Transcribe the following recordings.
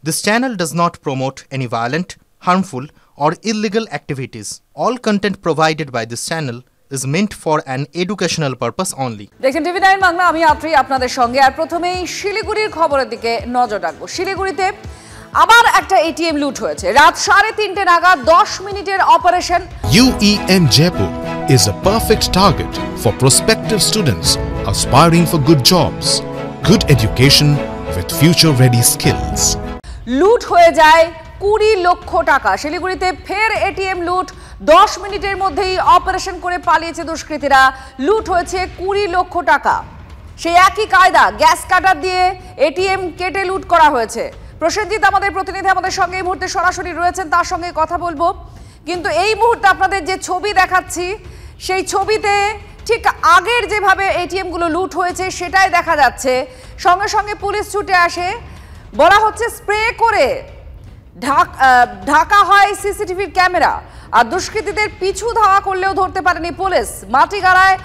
This channel does not promote any violent, harmful, or illegal activities. All content provided by this channel is meant for an educational purpose only. দেখেন TV 9 Bangla, আমি আত্রি আপনাদের সঙ্গে। আর প্রথমেই শিলিগুড়ির খবরের দিকে নজর রাখবো। শিলিগুড়িতে আবার একটা এটিএম লুট হয়েছে। রাত 3:30 নাগাদ 10 মিনিটের operation. UEM Jaipur is a perfect target for prospective students aspiring for good jobs, good education with future-ready skills. লুট হয়ে যায় 20 লক্ষ টাকা। শিলিগুড়িতে ফের এটিএম লুট। 10 মিনিটের মধ্যেই অপারেশন করে পালিয়েছে দুষ্কৃতীরা। লুট হয়েছে 20 লক্ষ টাকা। সেই একই কায়দা, গ্যাস কাটার দিয়ে এটিএম কেটে লুট করা হয়েছে। প্রসেনজিৎ আমাদের প্রতিনিধি আমাদের সঙ্গে এই মুহূর্তে সরাসরি রয়েছেন, তার সঙ্গে কথা বলবো। কিন্তু এই মুহূর্তে আপনাদের যে ছবি দেখাচ্ছি, সেই ছবিতে ঠিক আগের যেভাবে এটিএম গুলো লুট হয়েছে সেটাই দেখা যাচ্ছে। সঙ্গে সঙ্গে পুলিশ ছুটে আসে, বলা হচ্ছে স্প্রে করে ঢাকা হয় সিসিটিভির ক্যামেরা। আর দুষ্কৃতীদের পিছু ধাওয়া করলেও ধরতে পারেনি পুলিশ। মাটিগাড়ায়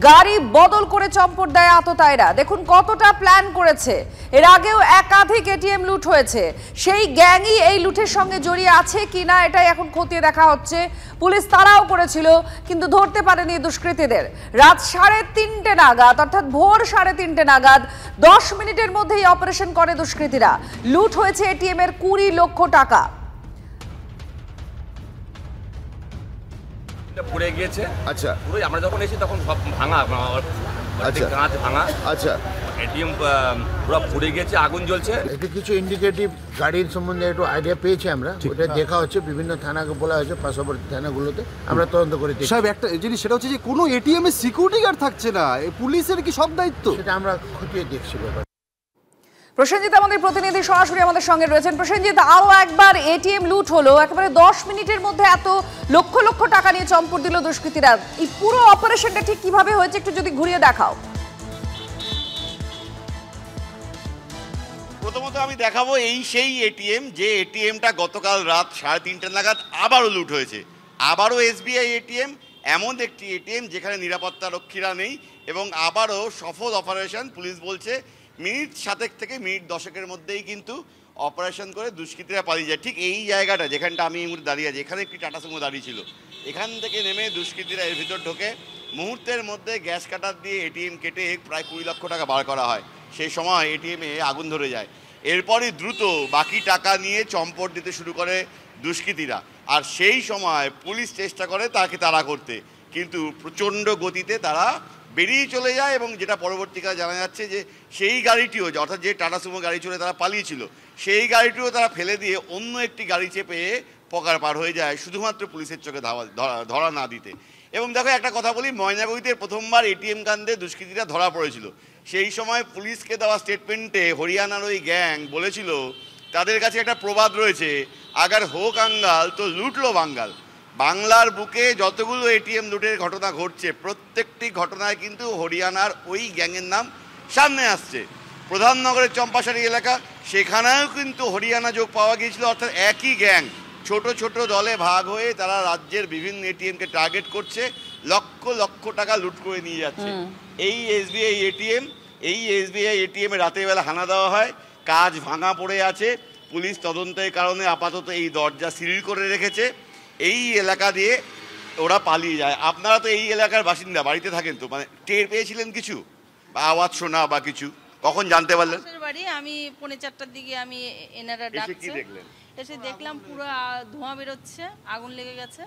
গাড়ি বদল করে চম্পট দেয় আততায়ীরা। দেখুন কতটা প্ল্যান করেছে। এর আগেও একাধিক এটিএম লুট হয়েছে। সেই গ্যাংই এই লুটের সঙ্গে জড়িয়ে আছে কিনা এটাই এখন খতিয়ে দেখা হচ্ছে। পুলিশ তাড়াও করেছিল কিন্তু ধরতে পারেনি দুষ্কৃতীদের। রাত 3:30 নাগাদ, অর্থাৎ ভোর 3:30 নাগাদ 10 মিনিটের মধ্যেই অপারেশন করে দুষ্কৃতীরা। লুট হয়েছে এটিএম এর 20 লক্ষ টাকা। পুড়ে গিয়েছে। আচ্ছা, পুরো আমরা যখন এসেছি তখন সব ভাঙা, আচ্ছা, কাঁচ ভাঙা। আচ্ছা, এটিএম পুরো পুড়ে গিয়েছে, আগুন জ্বলছে। একটু কিছু ইন্ডিকেটিভ গাড়ির সম্বন্ধে একটু আইডিয়া পেয়েছি আমরা। ওটা দেখা হচ্ছে, বিভিন্ন থানাকে বলা হয়েছে, পার্শ্ববর্তী থানাগুলোতে আমরা তদন্ত করে দেখি। সাহেব, একটা জিনিস সেটা হচ্ছে যে কোনো এটিএম এ সিকিউরিটি গার্ড থাকছে না, পুলিশের কি সব দায়িত্ব? সেটা আমরা খতিয়ে দেখছি ব্যাপার। প্রসেনজিৎ আমাদের প্রতিনিধি সরাসরি আমাদের সঙ্গে রয়েছেন। প্রসেনজিৎ, আরো একবার এটিএম লুট হলো। একেবারে 10 মিনিটের মধ্যে এত লক্ষ লক্ষ টাকা নিয়ে চম্পট দিল দুষ্কৃতীরা। এই পুরো অপারেশনটা ঠিক কিভাবে হয়েছে একটু যদি ঘুরিয়ে দেখাও। প্রথমত আমি দেখাবো সেই এটিএম, যে এটিএমটা গতকাল রাত 3:30 নাগাদ আবারও লুট হয়েছে। আবারও এসবিআই এটিএম, এমন একটি এটিএম যেখানে নিরাপত্তা রক্ষীরা নেই, এবং আবারও সফল অপারেশন। পুলিশ বলছে মিনিট 7 থেকে মিনিট 10 মধ্যেই কিন্তু অপারেশন করে দুষ্কৃতীরা পালিয়ে যায়। ঠিক এই জায়গাটা যেখানটা আমি এই মুহূর্তে দাঁড়িয়ে আছি, এখানে একটি টাটা সুমো দাঁড়িয়ে ছিল। এখান থেকে নেমে দুষ্কৃতীরা এর ভিতর ঢোকে। মুহূর্তের মধ্যে গ্যাস কাটার দিয়ে এটিএম কেটে প্রায় 20 লক্ষ টাকা বার করা হয়। সেই সময় এটিএমে আগুন ধরে যায়। এরপরই দ্রুত বাকি টাকা নিয়ে চম্পট দিতে শুরু করে দুষ্কৃতীরা। আর সেই সময় পুলিশ চেষ্টা করে তাকে তাড়া করতে, কিন্তু প্রচণ্ড গতিতে তারা বেরিয়ে চলে যায়। এবং যেটা পরবর্তীকালে জানা যাচ্ছে যে সেই গাড়িটিও, অর্থাৎ যে টাটা সুমো গাড়ি চড়ে তারা পালিয়েছিল, সেই গাড়িটিও তারা ফেলে দিয়ে অন্য একটি গাড়ি চেপে পকার পার হয়ে যায়, শুধুমাত্র পুলিশের চোখে ধরা না দিতে। এবং দেখো একটা কথা বলি, ময়নাগুড়িতে প্রথমবার এটিএম কাণ্ডে দুষ্কৃতীরা ধরা পড়েছিল। সেই সময় পুলিশকে দেওয়া স্টেটমেন্টে হরিয়ানার ওই গ্যাং বলেছিল, তাদের কাছে একটা প্রবাদ রয়েছে, আগার হো কাঙ্গাল তো লুটলো বাঙ্গাল। বাংলার বুকে যতগুলো এটিএম লুটের ঘটনা ঘটছে, প্রত্যেকটি ঘটনায় কিন্তু হরিয়ানার ওই গ্যাংয়ের নাম সামনে আসছে। প্রধাননগরের চম্পাশাড়ি এলাকা, সেখানেও কিন্তু হরিয়ানা যোগ পাওয়া গিয়েছিল। অর্থাৎ একই গ্যাং ছোট ছোট দলে ভাগ হয়ে তারা রাজ্যের বিভিন্ন এটিএমকে টার্গেট করছে, লক্ষ লক্ষ টাকা লুট করে নিয়ে যাচ্ছে। এই এসবিআই এটিএমে রাতের বেলা হানা দেওয়া হয়, কাজ ভাঙা পড়ে আছে। পুলিশ তদন্তের কারণে আপাতত এই দরজা সিল করে রেখেছে। এই এলাকা দিয়ে ওরা পালিয়ে যায়। আপনারা তো এই এলাকার বাসিন্দা, বাড়িতে থাকেন, তো মানে টের পেয়েছিলেন কিছু বা আওয়াজ শোনা বা কিছু? কখন জানতে পারলেন? বাড়ি আমি 3:45টার দিকে আমি এনারা ডাকছে, এসে দেখলাম পুরো ধোঁয়া বেরোচ্ছে, আগুন লেগে গেছে,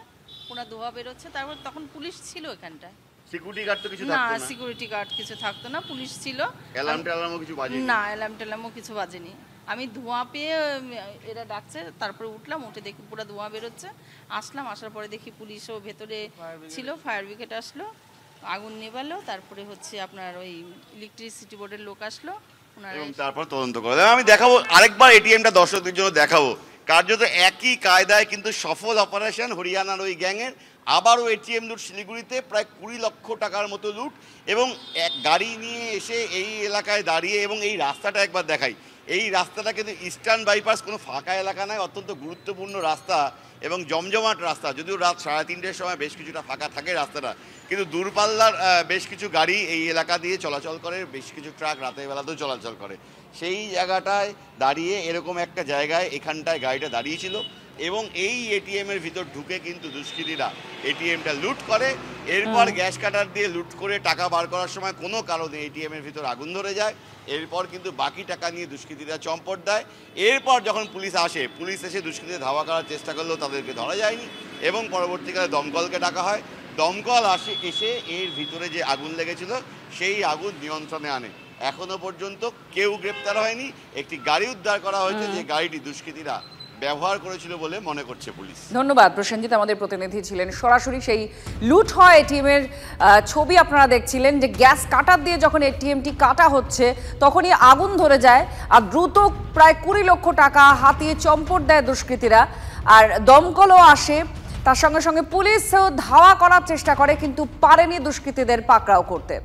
পুরো ধোঁয়া বেরোচ্ছে। তারপর তখন পুলিশ ছিল এখানটায়। সিকিউরিটি গার্ড তো কিছু না, থাকতো না? সিকিউরিটি গার্ড কিছু থাকতো না, পুলিশ ছিল। অ্যালার্মও কিছু বাজেনি? না, অ্যালার্মও কিছু বাজেনি। আমি ধোঁয়া পেয়ে, এরা ডাকছে, তারপরে উঠলাম, উঠে দেখি পুরো ধোঁয়া বেরোচ্ছে। আসলাম, আসার পরে দেখি পুলিশও ভেতরে ছিল, ফায়ার ব্রিগেড আসলো, আগুন নেভালো। তারপরে হচ্ছে আপনার ওই ইলেকট্রিসিটি বোর্ডের লোক আসলো, এবং তারপর তদন্ত করে। আমি দেখাবো আরেকবার এটিএমটা দর্শকদের জন্য দেখাবো। কার্যত একই কায়দায় কিন্তু সফল অপারেশন হরিয়ানার ওই গ্যাংয়ের। আবারও এটিএম লুট শিলিগুড়িতে, প্রায় 20 লক্ষ টাকার মতো লুট। এবং এক গাড়ি নিয়ে এসে এই এলাকায় দাঁড়িয়ে, এবং এই রাস্তাটা একবার দেখাই। এই রাস্তাটা কিন্তু ইস্টার্ন বাইপাস, কোনো ফাঁকা এলাকা নয়, অত্যন্ত গুরুত্বপূর্ণ রাস্তা এবং জমজমাট রাস্তা। যদিও রাত 3:30-র সময় বেশ কিছুটা ফাঁকা থাকে রাস্তাটা, কিন্তু দূরপাল্লার বেশ কিছু গাড়ি এই এলাকা দিয়ে চলাচল করে, বেশ কিছু ট্রাক রাতের বেলাতেও চলাচল করে। সেই জায়গাটায় দাঁড়িয়ে এরকম একটা জায়গায় এখানটায় গাড়িটা দাঁড়িয়েছিল এবং এই এটিএমের ভিতর ঢুকে কিন্তু দুষ্কৃতীরা এটিএমটা লুট করে। এরপর গ্যাস কাটার দিয়ে লুট করে টাকা বার করার সময় কোনো কারণে এটিএমের ভিতর আগুন ধরে যায়। এরপর কিন্তু বাকি টাকা নিয়ে দুষ্কৃতীরা চম্পট দেয়। এরপর যখন পুলিশ আসে, পুলিশ এসে দুষ্কৃতীদের ধাওয়া করার চেষ্টা করলেও তাদেরকে ধরা যায়নি এবং পরবর্তীকালে দমকলকে ডাকা হয়। দমকল এসে এর ভিতরে যে আগুন লেগেছিল সেই আগুন নিয়ন্ত্রণে আনে। এখনো পর্যন্ত কেউ গ্রেপ্তার হয়নি। একটি গাড়ি উদ্ধার করা হয়েছে, যে গাড়িটি দুষ্কৃতীরা ব্যবহার করেছিল বলে মনে করছে পুলিশ। ধন্যবাদ প্রসেনজিৎ, আমাদের প্রতিনিধি ছিলেন। সরাসরি সেই লুট হয় এটিএমের ছবি আপনারা দেখছিলেন, যে গ্যাস কাটার দিয়ে যখন এটিএমটি কাটা হচ্ছে তখনই আগুন ধরে যায় আর দ্রুত প্রায় 20 লক্ষ টাকা হাতিয়ে চম্পট দেয় দুষ্কৃতীরা। আর দমকলও আসে, তার সঙ্গে সঙ্গে পুলিশও ধাওয়া করার চেষ্টা করে, কিন্তু পারেনি দুষ্কৃতীদের পাকড়াও করতে।